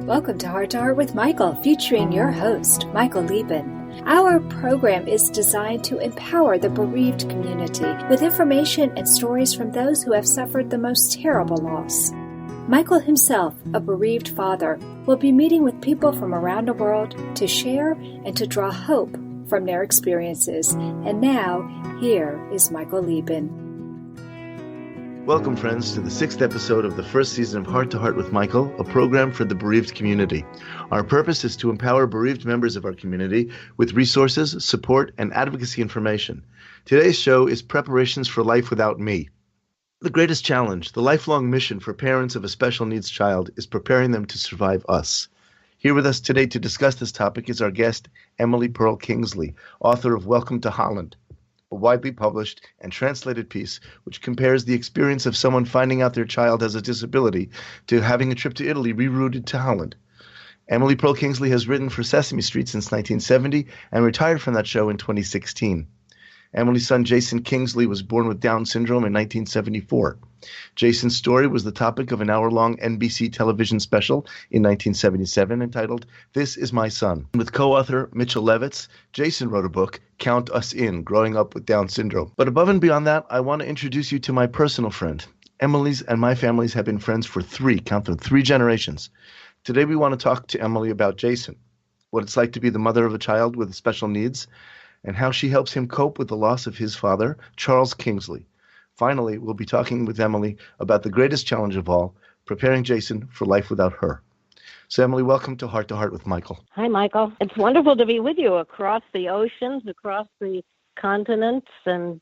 Welcome to Heart with Michael, featuring your host, Michael Liben. Our program is designed to empower the bereaved community with information and stories from those who have suffered the most terrible loss. Michael himself, a bereaved father, will be meeting with people from around the world to share and to draw hope from their experiences. And now, here is Michael Liben. Welcome, friends, to the 6th episode of the first season of Heart to Heart with Michael, a program for the bereaved community. Our purpose is to empower bereaved members of our community with resources, support, and advocacy information. Today's show is Preparations for Life Without Me. The greatest challenge, the lifelong mission for parents of a special needs child, is preparing them to survive us. Here with us today to discuss this topic is our guest, Emil Perl Kingsley, author of Welcome to Holland, a widely published and translated piece which compares the experience of someone finding out their child has a disability to having a trip to Italy rerouted to Holland. Emil Perl Kingsley has written for Sesame Street since 1970 and retired from that show in 2016. Emily's son Jason Kingsley was born with Down syndrome in 1974. Jason's story was the topic of an hour-long NBC television special in 1977 entitled This Is My Son. With co-author Mitchell Levitz, Jason wrote a book, Count Us In, Growing Up with Down Syndrome. But above and beyond that, I want to introduce you to my personal friend. Emily's and my families have been friends for three generations. Today we want to talk to Emily about Jason, what it's like to be the mother of a child with special needs, and how she helps him cope with the loss of his father, Charles Kingsley. Finally, we'll be talking with Emily about the greatest challenge of all, preparing Jason for life without her. So, Emily, welcome to Heart with Michael. Hi, Michael. It's wonderful to be with you across the oceans, across the continents, and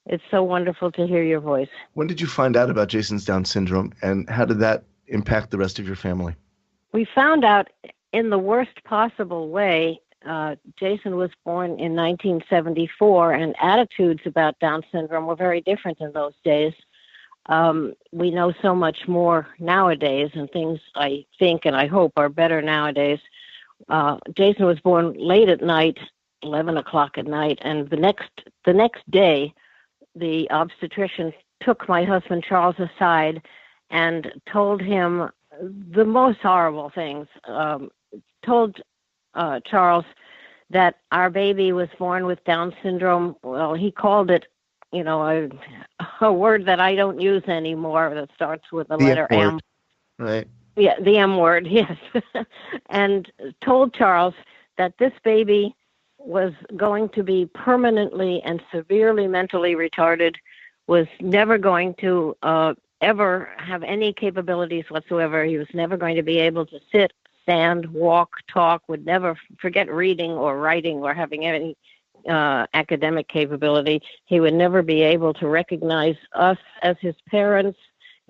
it's so wonderful to hear your voice. When did you find out about Jason's Down syndrome, and how did that impact the rest of your family? We found out in the worst possible way. Jason was born in 1974, and attitudes about Down syndrome were very different in those days. We know so much more nowadays, and things I think and I hope are better nowadays. Jason was born late at night, 11 o'clock at night, and the next day, the obstetrician took my husband Charles aside and told him the most horrible things. Told Charles that our baby was born with Down syndrome. Well, he called it, a word that I don't use anymore that starts with the letter M. Right. Yeah, the M word, yes. And told Charles that this baby was going to be permanently and severely mentally retarded, was never going to ever have any capabilities whatsoever. He was never going to be able to sit, stand, walk, talk, would never forget reading or writing or having any academic capability. He would never be able to recognize us as his parents,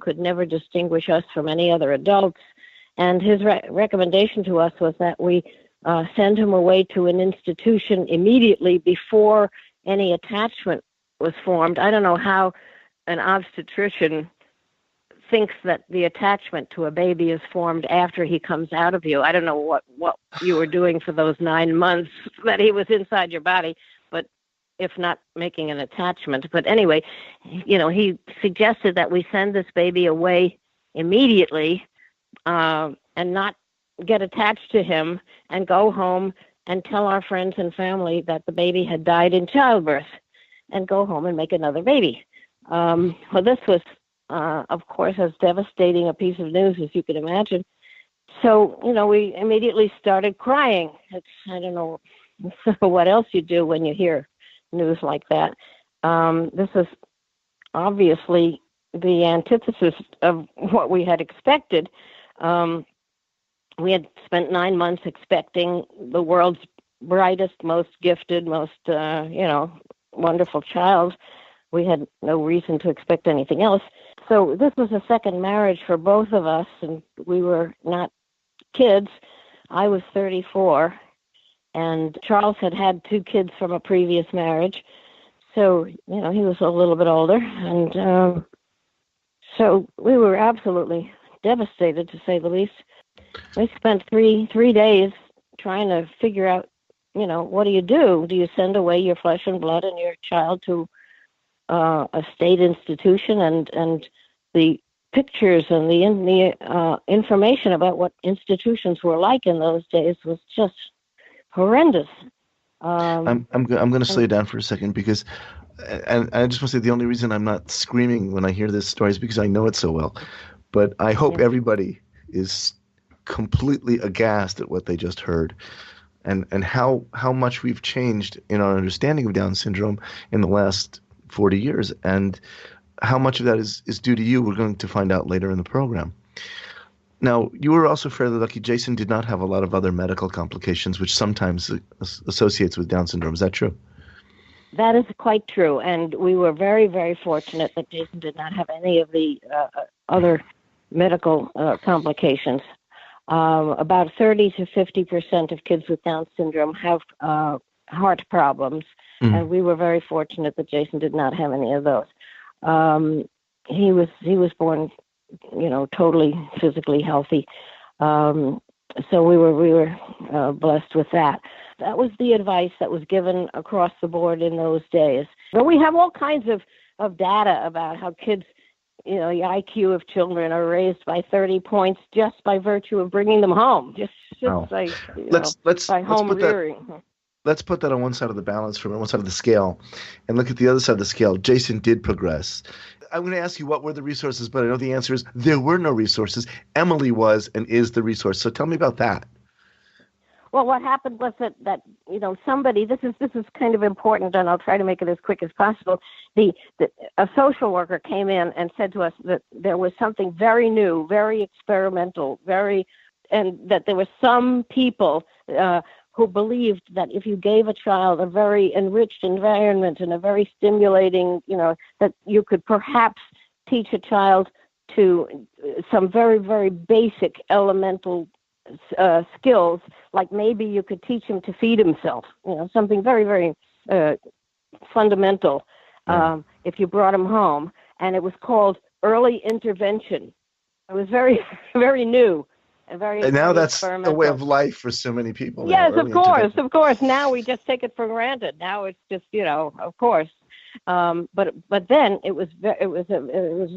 could never distinguish us from any other adults. And his recommendation to us was that we send him away to an institution immediately before any attachment was formed. I don't know how an obstetrician thinks that the attachment to a baby is formed after he comes out of you. I don't know what you were doing for those 9 months that he was inside your body, but if not making an attachment. But anyway, he suggested that we send this baby away immediately and not get attached to him and go home and tell our friends and family that the baby had died in childbirth and go home and make another baby. Well, this was of course, as devastating a piece of news as you can imagine. So, we immediately started crying. I don't know what else you do when you hear news like that. This is obviously the antithesis of what we had expected. We had spent 9 months expecting the world's brightest, most gifted, most, wonderful child. We had no reason to expect anything else. So this was a second marriage for both of us, and we were not kids. I was 34, and Charles had 2 kids from a previous marriage. So, he was a little bit older. And so we were absolutely devastated, to say the least. We spent three days trying to figure out, what do you do? Do you send away your flesh and blood and your child to a state institution, and the pictures and the information about what institutions were like in those days was just horrendous. I'm going to slow you down for a second because, and I just want to say the only reason I'm not screaming when I hear this story is because I know it so well. But I hope everybody is completely aghast at what they just heard, and how much we've changed in our understanding of Down syndrome in the last 40 years, and how much of that is due to you. We're going to find out later in the program. Now, you were also fairly lucky. Jason did not have a lot of other medical complications, which sometimes associates with Down syndrome. Is that true? That is quite true, and we were very, very fortunate that Jason did not have any of the other medical complications. About 30 to 50% of kids with Down syndrome have heart problems, and we were very fortunate that Jason did not have any of those. He was born, totally physically healthy. So we were blessed with that. That was the advice that was given across the board in those days. But we have all kinds of data about how kids, the IQ of children are raised by 30 points just by virtue of bringing them home, just by home rearing. Let's put that on one side of the balance from one side of the scale and look at the other side of the scale. Jason did progress. I'm going to ask you what were the resources, but I know the answer is there were no resources. Emily was and is the resource. So tell me about that. Well, what happened was that somebody, this is kind of important, and I'll try to make it as quick as possible. A social worker came in and said to us that there was something very new, very experimental, and that there were some people who believed that if you gave a child a very enriched environment and a very stimulating, that you could perhaps teach a child to some very, very basic elemental skills, like maybe you could teach him to feed himself, something very, very fundamental if you brought him home. And it was called early intervention. It was very, very new. And now that's the way of life for so many people. Yes, of course. Now we just take it for granted. Now it's just, of course. But then it was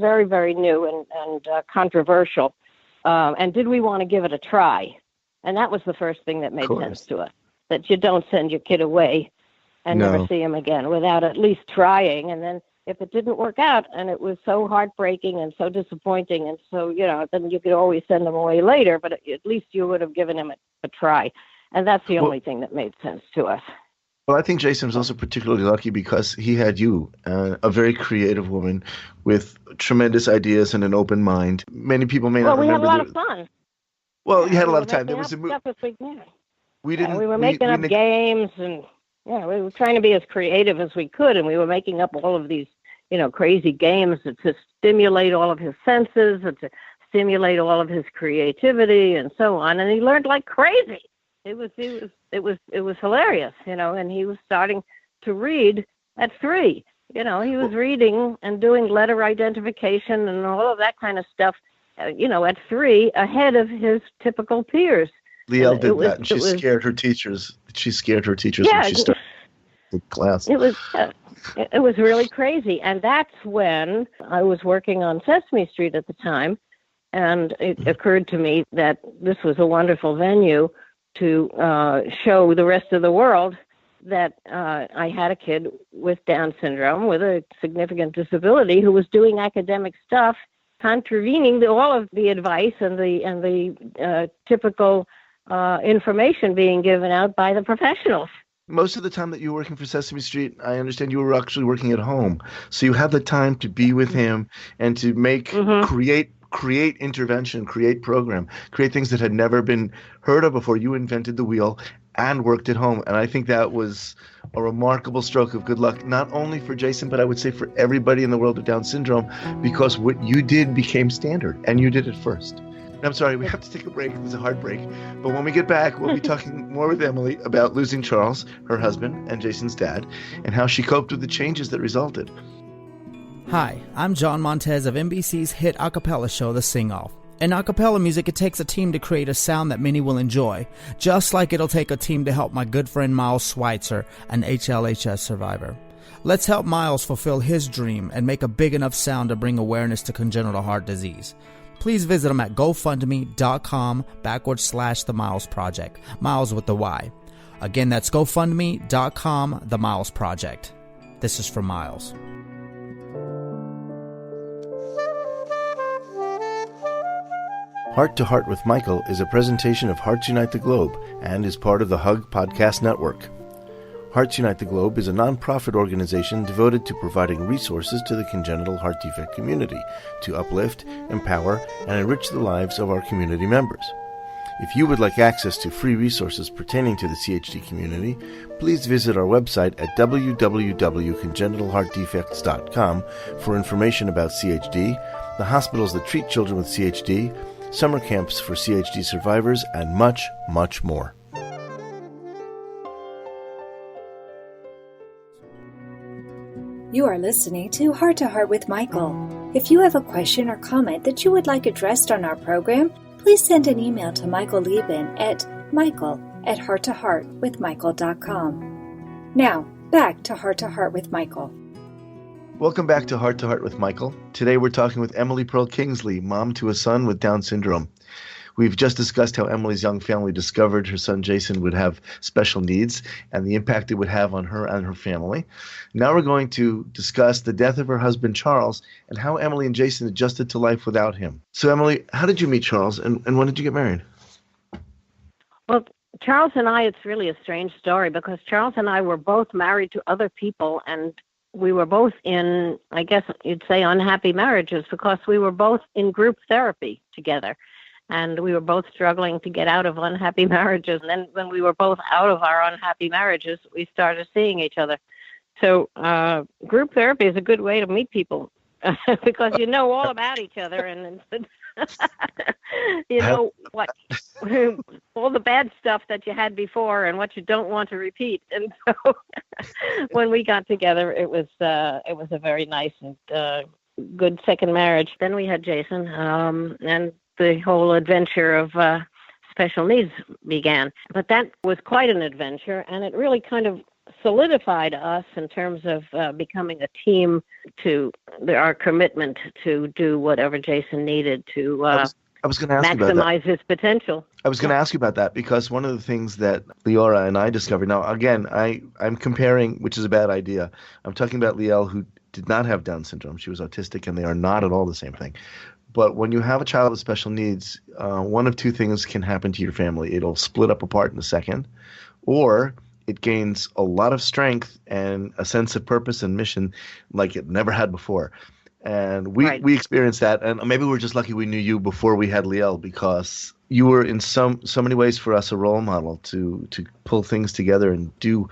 very, very new and controversial. And did we want to give it a try? And that was the first thing that made sense to us, that you don't send your kid away and never see him again without at least trying. And then if it didn't work out and it was so heartbreaking and so disappointing and so, then you could always send him away later, but at least you would have given him a try. And that's the only thing that made sense to us. Well, I think Jason was also particularly lucky because he had you, a very creative woman with tremendous ideas and an open mind. Many people may not remember. Well, we had a lot of fun. Well, you had a lot of time. There was we were making up games, and we were trying to be as creative as we could, and we were making up all of these, crazy games to stimulate all of his senses and to stimulate all of his creativity and so on. And he learned like crazy. It was hilarious, and he was starting to read at 3. He was reading and doing letter identification and all of that kind of stuff, at 3 ahead of his typical peers. Liel did that, and she scared her teachers. She scared her teachers when she started the class. It was really crazy, and that's when I was working on Sesame Street at the time, and it occurred to me that this was a wonderful venue to show the rest of the world that I had a kid with Down syndrome, with a significant disability, who was doing academic stuff, contravening all of the advice and the typical information being given out by the professionals. Most of the time that you were working for Sesame Street, I understand you were actually working at home. So you had the time to be with him and to make, create intervention, create program, create things that had never been heard of before. You invented the wheel and worked at home. And I think that was a remarkable stroke of good luck, not only for Jason, but I would say for everybody in the world of Down syndrome, because what you did became standard, and you did it first. And I'm sorry, we have to take a break. It was a hard break. But when we get back, we'll be talking more with Emily about losing Charles, her husband, and Jason's dad, and how she coped with the changes that resulted. Hi, I'm John Montez of NBC's hit a cappella show, The Sing-Off. In a cappella music, it takes a team to create a sound that many will enjoy, just like it'll take a team to help my good friend Miles Schweitzer, an HLHS survivor. Let's help Miles fulfill his dream and make a big enough sound to bring awareness to congenital heart disease. Please visit him at gofundme.com/The Miles Project. Miles with the Y. Again, that's gofundme.com, The Miles Project. This is for Miles. Heart to Heart with Michael is a presentation of Hearts Unite the Globe and is part of the Hug Podcast Network. Hearts Unite the Globe is a non-profit organization devoted to providing resources to the congenital heart defect community to uplift, empower, and enrich the lives of our community members. If you would like access to free resources pertaining to the CHD community, please visit our website at www.congenitalheartdefects.com for information about CHD, the hospitals that treat children with CHD, summer camps for CHD survivors, and much, much more. You are listening to Heart to Heart with Michael. If you have a question or comment that you would like addressed on our program, please send an email to Michael Liben at michael@hearttoheartwithmichael.com. Now, back to Heart with Michael. Welcome back to Heart with Michael. Today we're talking with Emil Perl Kingsley, mom to a son with Down syndrome. We've just discussed how Emily's young family discovered her son Jason would have special needs and the impact it would have on her and her family. Now we're going to discuss the death of her husband Charles and how Emily and Jason adjusted to life without him. So Emily, how did you meet Charles and when did you get married? Well, Charles and I, it's really a strange story because Charles and I were both married to other people, and we were both in, I guess you'd say, unhappy marriages because we were both in group therapy together. And we were both struggling to get out of unhappy marriages. And then when we were both out of our unhappy marriages, we started seeing each other. So group therapy is a good way to meet people because you know all about each other. And you know what all the bad stuff that you had before and what you don't want to repeat. And so when we got together, it was a very nice and good second marriage. Then we had Jason, and the whole adventure of special needs began. But that was quite an adventure, and it really kind of solidified us in terms of becoming a team to our commitment to do whatever Jason needed to I was going to ask maximize you about that. his potential. I was going to ask you about that because one of the things that Leora and I discovered, now again, I'm comparing, which is a bad idea. I'm talking about Liel, who did not have Down syndrome. She was autistic, and they are not at all the same thing. But when you have a child with special needs, one of two things can happen to your family. It'll split up apart in a second, or it gains a lot of strength and a sense of purpose and mission like it never had before. And we experienced that. And maybe we're just lucky we knew you before we had Liel, because you were in so many ways for us a role model to pull things together and do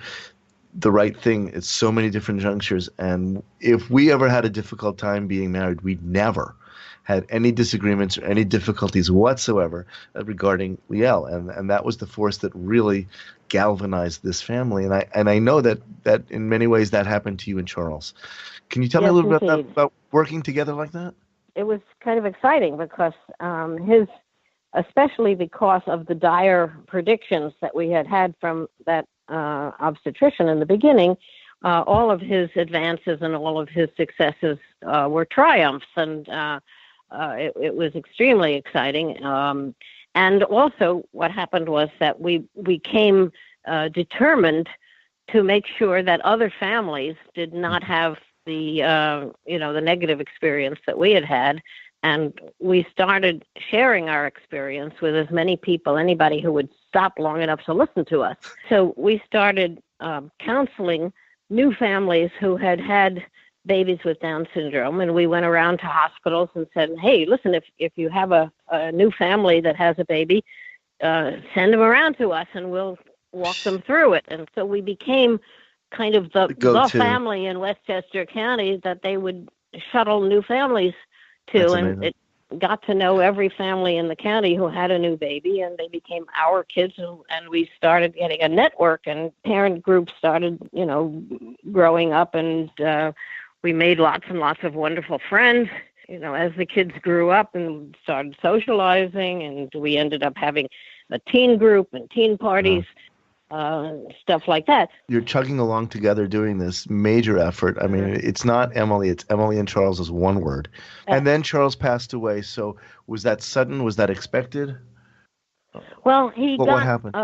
the right thing at so many different junctures. And if we ever had a difficult time being married, we never had any disagreements or any difficulties whatsoever regarding Liel. And that was the force that really galvanized this family. And I know that in many ways that happened to you and Charles. Can you tell me a little bit about working together like that? It was kind of exciting because especially because of the dire predictions that we had from that obstetrician in the beginning, all of his advances and all of his successes were triumphs, and it was extremely exciting. And also what happened was that we became determined to make sure that other families did not have the negative experience that we had. And we started sharing our experience with as many people, anybody who would stop long enough to listen to us. So we started counseling new families who had babies with Down syndrome, and we went around to hospitals and said, hey, listen, if you have a new family that has a baby, send them around to us and we'll walk them through it. And so we became kind of the family in Westchester County that they would shuttle new families to. That's and amazing. It got to know every family in the county who had a new baby, and they became our kids, and we started getting a network, and parent groups started, growing up, and we made lots and lots of wonderful friends, as the kids grew up and started socializing, and we ended up having a teen group and teen parties. stuff like that. You're chugging along together doing this major effort. I mean, it's not Emily, it's Emily and Charles as one word. And then Charles passed away. So was that sudden? Was that expected? Well, he what got happened?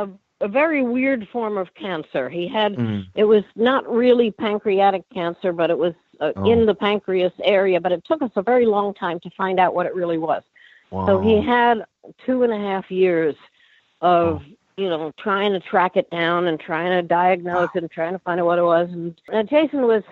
A very weird form of cancer. He had, it was not really pancreatic cancer, but it was in the pancreas area, but it took us a very long time to find out what it really was. Wow. So he had 2.5 years of, trying to track it down and trying to diagnose it and trying to find out what it was. And Jason was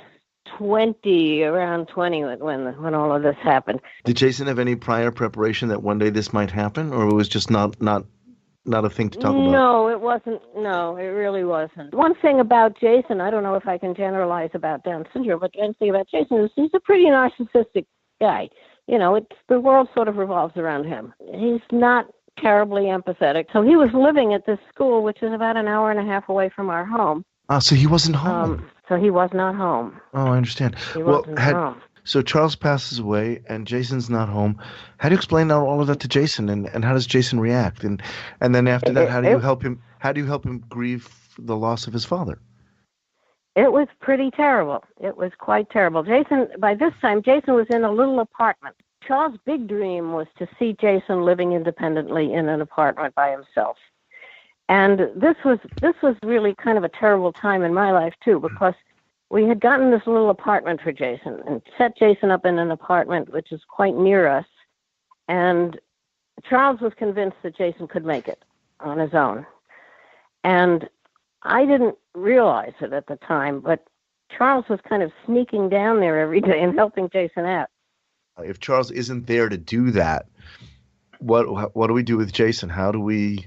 around 20 when all of this happened. Did Jason have any prior preparation that one day this might happen, or it was just not a thing to talk about? No, it wasn't. No, it really wasn't. One thing about Jason, I don't know if I can generalize about Down syndrome, but one thing about Jason is he's a pretty narcissistic guy. The world sort of revolves around him. He's not terribly empathetic. So he was living at this school, which is about an hour and a half away from our home. So he wasn't home. So he was not home. Oh, I understand. He wasn't home. So Charles passes away, and Jason's not home. How do you explain all of that to Jason, and how does Jason react? And then after that, how do you help him? How do you help him grieve the loss of his father? It was pretty terrible. It was quite terrible. By this time, Jason was in a little apartment. Charles' big dream was to see Jason living independently in an apartment by himself. And this was really kind of a terrible time in my life, too, because we had gotten this little apartment for Jason and set Jason up in an apartment which is quite near us. And Charles was convinced that Jason could make it on his own. And I didn't realize it at the time, but Charles was kind of sneaking down there every day and helping Jason out. If Charles isn't there to do that, what do we do with Jason? How do we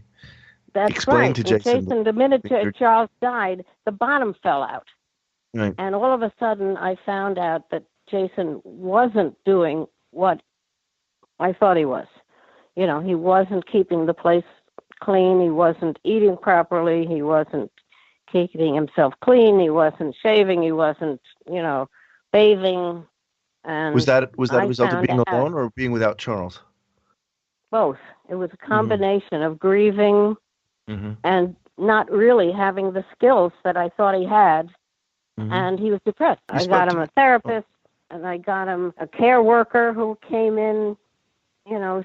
explain to Jason? The minute Charles died, the bottom fell out. Right. And all of a sudden, I found out that Jason wasn't doing what I thought he was. He wasn't keeping the place clean. He wasn't eating properly. He wasn't keeping himself clean. He wasn't shaving. He wasn't, bathing. And was that a result of being alone or being without Charles? Both. It was a combination of grieving and not really having the skills that I thought he had. And he was depressed. I got him a therapist, and I got him a care worker who came in,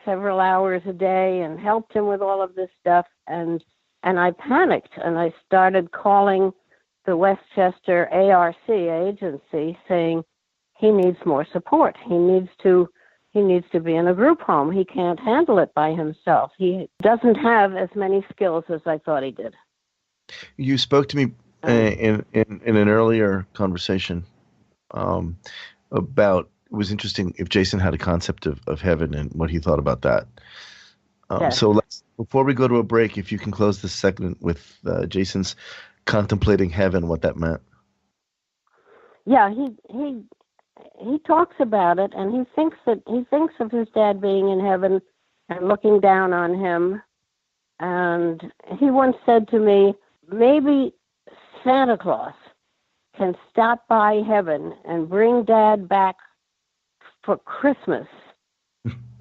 several hours a day and helped him with all of this stuff. And I panicked, and I started calling the Westchester ARC agency saying he needs more support. He needs to be in a group home. He can't handle it by himself. He doesn't have as many skills as I thought he did. You spoke to me in an earlier conversation about, it was interesting if Jason had a concept of heaven and what he thought about that. Yes. So before we go to a break, if you can close this segment with Jason's contemplating heaven, what that meant. Yeah, he talks about it, and he thinks of his dad being in heaven and looking down on him. And he once said to me, maybe Santa Claus can stop by heaven and bring Dad back for Christmas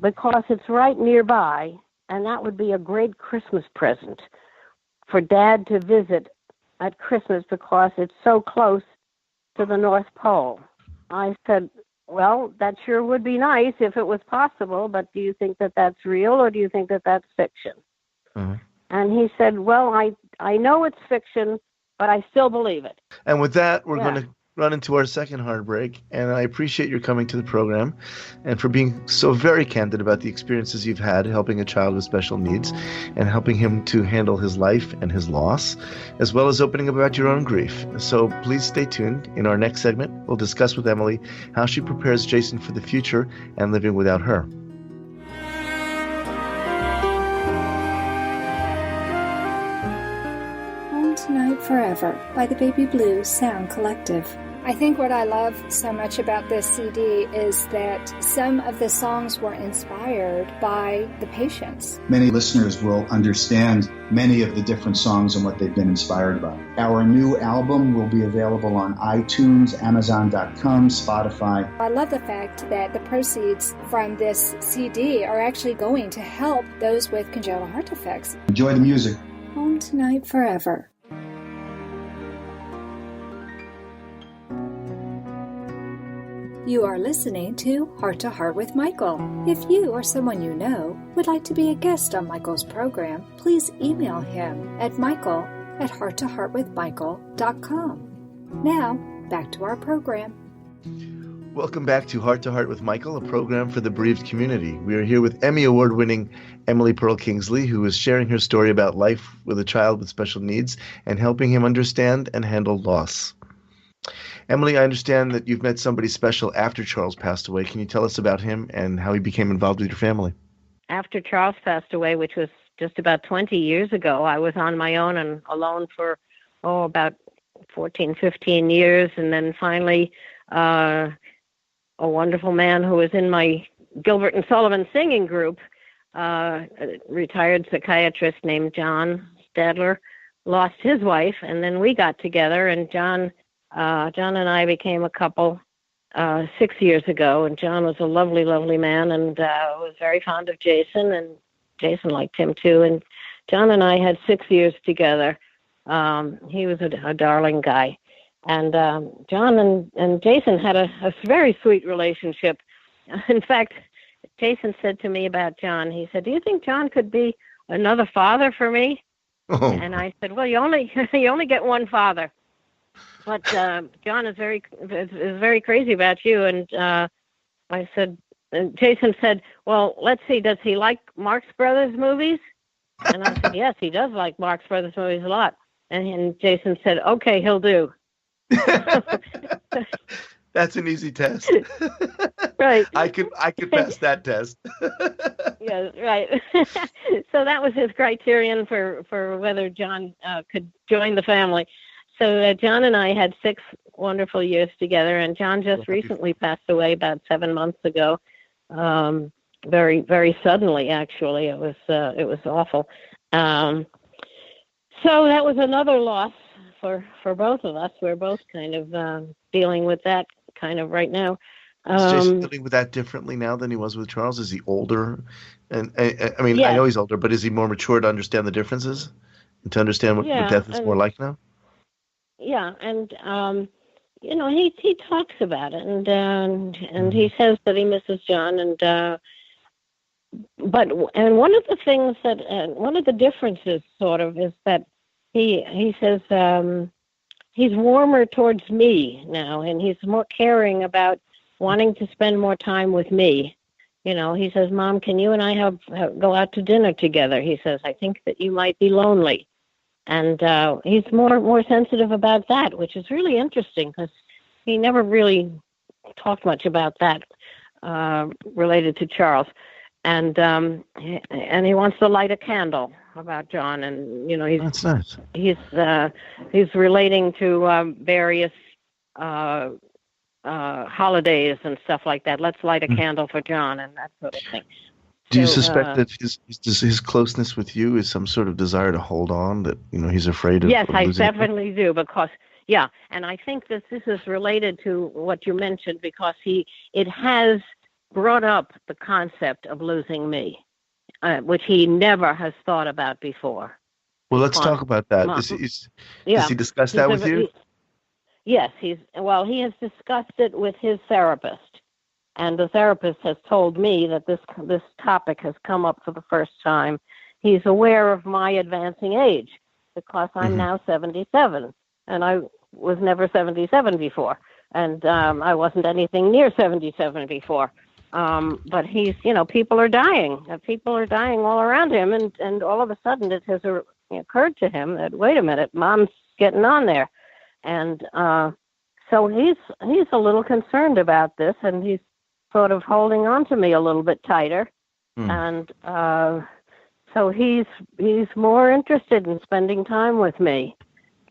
because it's right nearby, and that would be a great Christmas present for Dad to visit at Christmas because it's so close to the North Pole. I said, well, that sure would be nice if it was possible, but do you think that that's real or do you think that that's fiction? And he said, well, I know it's fiction, but I still believe it. And with that, we're going to run into our second heartbreak. And I appreciate your coming to the program and for being so very candid about the experiences you've had helping a child with special needs and helping him to handle his life and his loss, as well as opening up about your own grief. So please stay tuned. In our next segment, we'll discuss with Emily how she prepares Jason for the future and living without her. Tonight Forever by the Baby Blue Sound Collective. I think what I love so much about this CD is that some of the songs were inspired by the patients. Many listeners will understand many of the different songs and what they've been inspired by. Our new album will be available on iTunes, Amazon.com, Spotify. I love the fact that the proceeds from this CD are actually going to help those with congenital heart defects. Enjoy the music. Home Tonight Forever. You are listening to Heart to Heart with Michael. If you or someone you know would like to be a guest on Michael's program, please email him at michael@hearttoheartwithmichael.com. Now, back to our program. Welcome back to Heart with Michael, a program for the bereaved community. We are here with Emmy Award-winning Emil Perl Kingsley, who is sharing her story about life with a child with special needs and helping him understand and handle loss. Emily, I understand that you've met somebody special after Charles passed away. Can you tell us about him and how he became involved with your family? After Charles passed away, which was just about 20 years ago, I was on my own and alone for, about 14, 15 years. And then finally, a wonderful man who was in my Gilbert and Sullivan singing group, a retired psychiatrist named John Stadler, lost his wife. And then we got together, and John and I became a couple 6 years ago, and John was a lovely, lovely man, and was very fond of Jason, and Jason liked him too. And John and I had 6 years together. He was a darling guy. And John and Jason had a very sweet relationship. In fact, Jason said to me about John, he said, "Do you think John could be another father for me?" Oh. And I said, "Well, you only get one father." But John is very crazy about you. And I said, and Jason said, "Well, let's see, does he like Marx Brothers movies?" And I said, "Yes, he does like Marx Brothers movies a lot." And Jason said, "Okay, he'll do." That's an easy test. Right. I could pass that test. Yeah, right. So that was his criterion for whether John could join the family. So John and I had 6 wonderful years together, and John just recently passed away about 7 months ago. Very, very suddenly, actually. It was awful. So that was another loss for both of us. We're both kind of dealing with that kind of right now. Is Jason dealing with that differently now than he was with Charles? Is he older? And I mean, yes. I know he's older, but is he more mature to understand the differences and to understand what death is more like now? Yeah, and he talks about it, and he says that he misses John, and one of the things that one of the differences sort of is that he says he's warmer towards me now, and he's more caring about wanting to spend more time with me. He says, "Mom, can you and I go out to dinner together?" He says, "I think that you might be lonely." And he's more sensitive about that, which is really interesting because he never really talked much about that related to Charles. And he wants to light a candle about John, and that's nice. He's relating to various holidays and stuff like that. Let's light a candle for John and that sort of thing. Do you suspect that his closeness with you is some sort of desire to hold on, that he's afraid of? Yes, of I losing definitely do, because and I think that this is related to what you mentioned, because it has brought up the concept of losing me, which he never has thought about before. Well, let's talk about that. Does he discuss that with you? Yes, he has discussed it with his therapist. And the therapist has told me that this topic has come up for the first time. He's aware of my advancing age, because I'm now 77, and I was never 77 before, and I wasn't anything near 77 before. But he's, people are dying. People are dying all around him, and all of a sudden it has occurred to him that, wait a minute, Mom's getting on there. And so he's a little concerned about this, and he's sort of holding on to me a little bit tighter. And so he's more interested in spending time with me.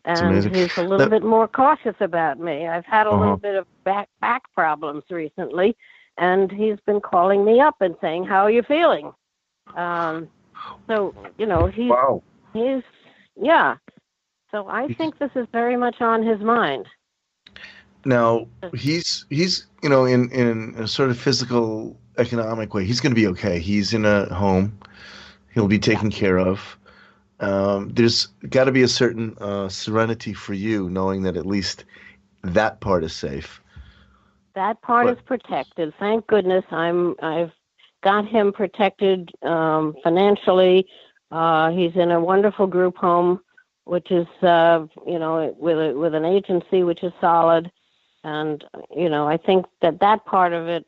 And he's a little bit more cautious about me. I've had a little bit of back problems recently, and he's been calling me up and saying, "How are you feeling?" So, he's So I think this is very much on his mind. Now, he's in a sort of physical, economic way, he's going to be okay. He's in a home. He'll be taken care of. There's got to be a certain serenity for you, knowing that at least that part is safe. That part is protected. Thank goodness. I've got him protected financially. He's in a wonderful group home, which is with an agency which is solid, and I think that part of it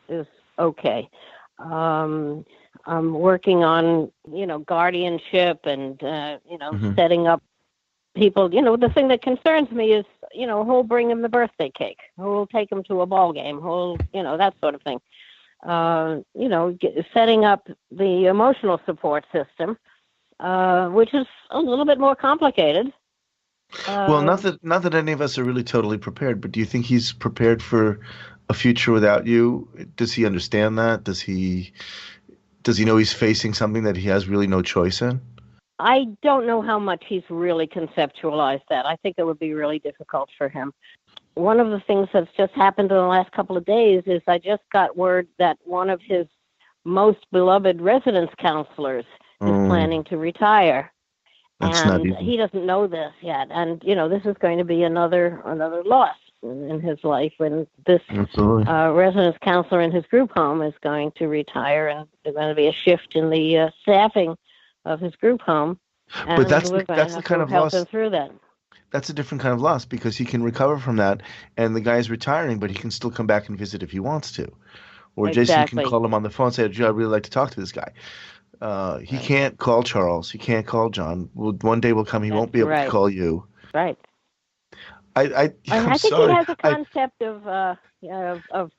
is okay. I'm working on guardianship and setting up people. The thing that concerns me is who'll bring him the birthday cake, who'll take him to a ball game, who'll that sort of thing. Setting up the emotional support system, which is a little bit more complicated. Well, not that any of us are really totally prepared, but do you think he's prepared for a future without you? Does he understand that? Does he know he's facing something that he has really no choice in? I don't know how much he's really conceptualized that. I think it would be really difficult for him. One of the things that's just happened in the last couple of days is I just got word that one of his most beloved residence counselors is planning to retire. And he doesn't know this yet. And, this is going to be another loss in his life when this residence counselor in his group home is going to retire, and there's going to be a shift in the staffing of his group home. And but that's the kind of loss. Him through that. That's a different kind of loss because he can recover from that, and the guy is retiring, but he can still come back and visit if he wants to. Or Jason can call him on the phone and say, I'd really like to talk to this guy. He can't call Charles. He can't call John. One day will come, he won't be able to call you. Right. I think sorry. He has a concept of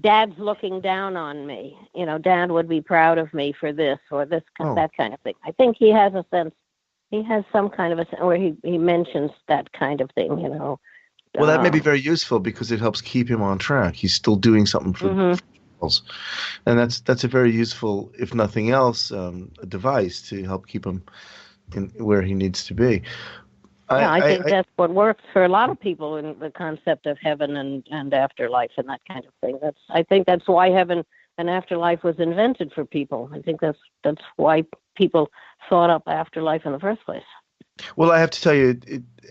Dad's looking down on me. Dad would be proud of me for this or this, that kind of thing. I think he has a sense. He has some kind of a where he mentions that kind of thing. Well, that may be very useful because it helps keep him on track. He's still doing something for Charles, and that's a very useful, if nothing else, a device to help keep him in where he needs to be. I think that's what works for a lot of people in the concept of heaven and afterlife and that kind of thing. I think that's why heaven and afterlife was invented for people. I think that's why people thought up afterlife in the first place. Well, I have to tell you,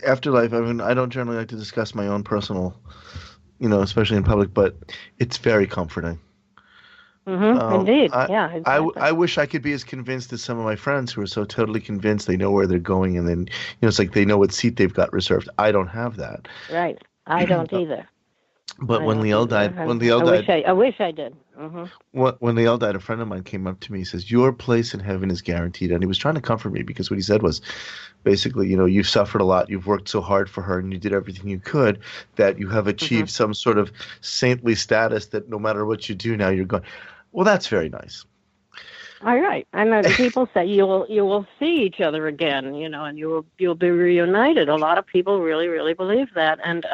afterlife, I mean, I don't generally like to discuss my own personal, especially in public, but it's very comforting. Indeed, yeah. Exactly. I wish I could be as convinced as some of my friends who are so totally convinced they know where they're going, and then it's like they know what seat they've got reserved. I don't have that. Right, I don't either. But when Liel died, I wish I did. When Liel died, a friend of mine came up to me. He says, "Your place in heaven is guaranteed," and he was trying to comfort me because what he said was, basically, you've suffered a lot, you've worked so hard for her, and you did everything you could that you have achieved some sort of saintly status that no matter what you do now, you're going. Well, that's very nice. All right, and people say you will see each other again, and you'll be reunited. A lot of people really, really believe that, and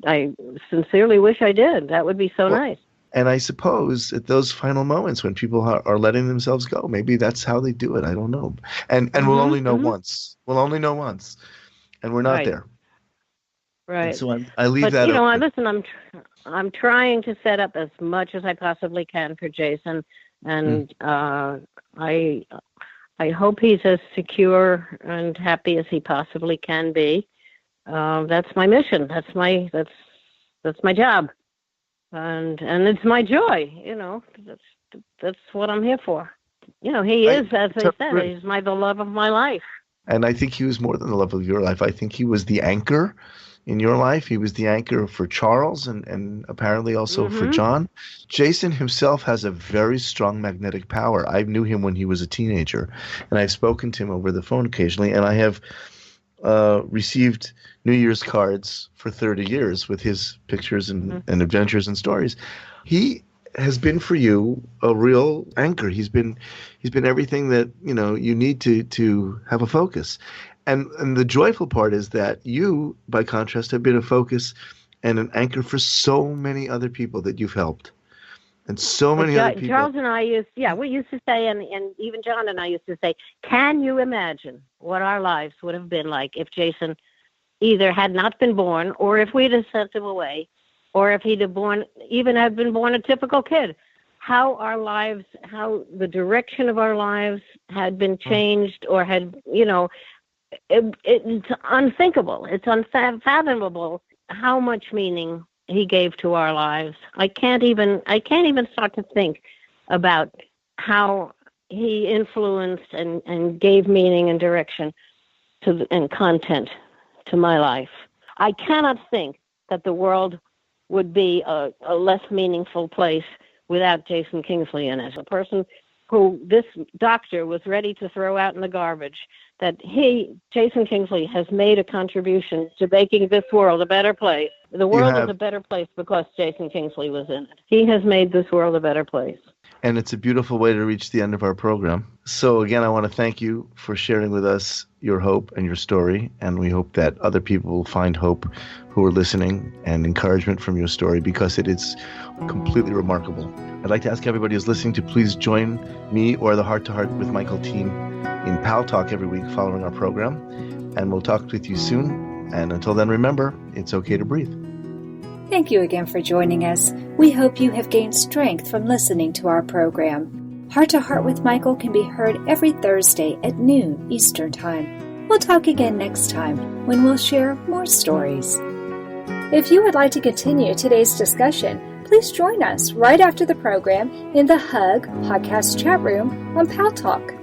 I sincerely wish I did. That would be so nice. And I suppose at those final moments when people are letting themselves go, maybe that's how they do it. I don't know. And we'll only know once. We'll only know once, and we're not there. Right. And so I leave that open. Listen, I'm trying to set up as much as I possibly can for Jason, and I hope he's as secure and happy as he possibly can be. That's my mission. That's my job, and it's my joy. That's what I'm here for. He is, as I said, he's the love of my life. And I think he was more than the love of your life. I think he was the anchor in your life. He was the anchor for Charles and apparently also for John. Jason himself has a very strong magnetic power. I knew him when he was a teenager, and I've spoken to him over the phone occasionally, and I have received New Year's cards for 30 years with his pictures and adventures and stories. He has been for you a real anchor. He's been everything that you need to have a focus. And the joyful part is that you, by contrast, have been a focus and an anchor for so many other people that you've helped. And so many other people. Charles and I we used to say, and even John and I used to say, can you imagine what our lives would have been like if Jason either had not been born, or if we'd have sent him away, or if he'd have been born a typical kid? How the direction of our lives had been changed, or had, it's unthinkable. It's unfathomable how much meaning he gave to our lives. I can't even start to think about how he influenced and gave meaning and direction and content to my life. I cannot think that the world would be a less meaningful place without Jason Kingsley in it. A person who this doctor was ready to throw out in the garbage, that Jason Kingsley, has made a contribution to making this world a better place. The world is a better place because Jason Kingsley was in it. He has made this world a better place. And it's a beautiful way to reach the end of our program. So again, I want to thank you for sharing with us your hope and your story. And we hope that other people will find hope who are listening and encouragement from your story, because it is completely remarkable. I'd like to ask everybody who's listening to please join me or the Heart to Heart with Michael team in Pal Talk every week following our program. And we'll talk with you soon. And until then, remember, it's okay to breathe. Thank you again for joining us. We hope you have gained strength from listening to our program. Heart to Heart with Michael can be heard every Thursday at noon Eastern Time. We'll talk again next time when we'll share more stories. If you would like to continue today's discussion, please join us right after the program in the Hug podcast chat room on Pal Talk.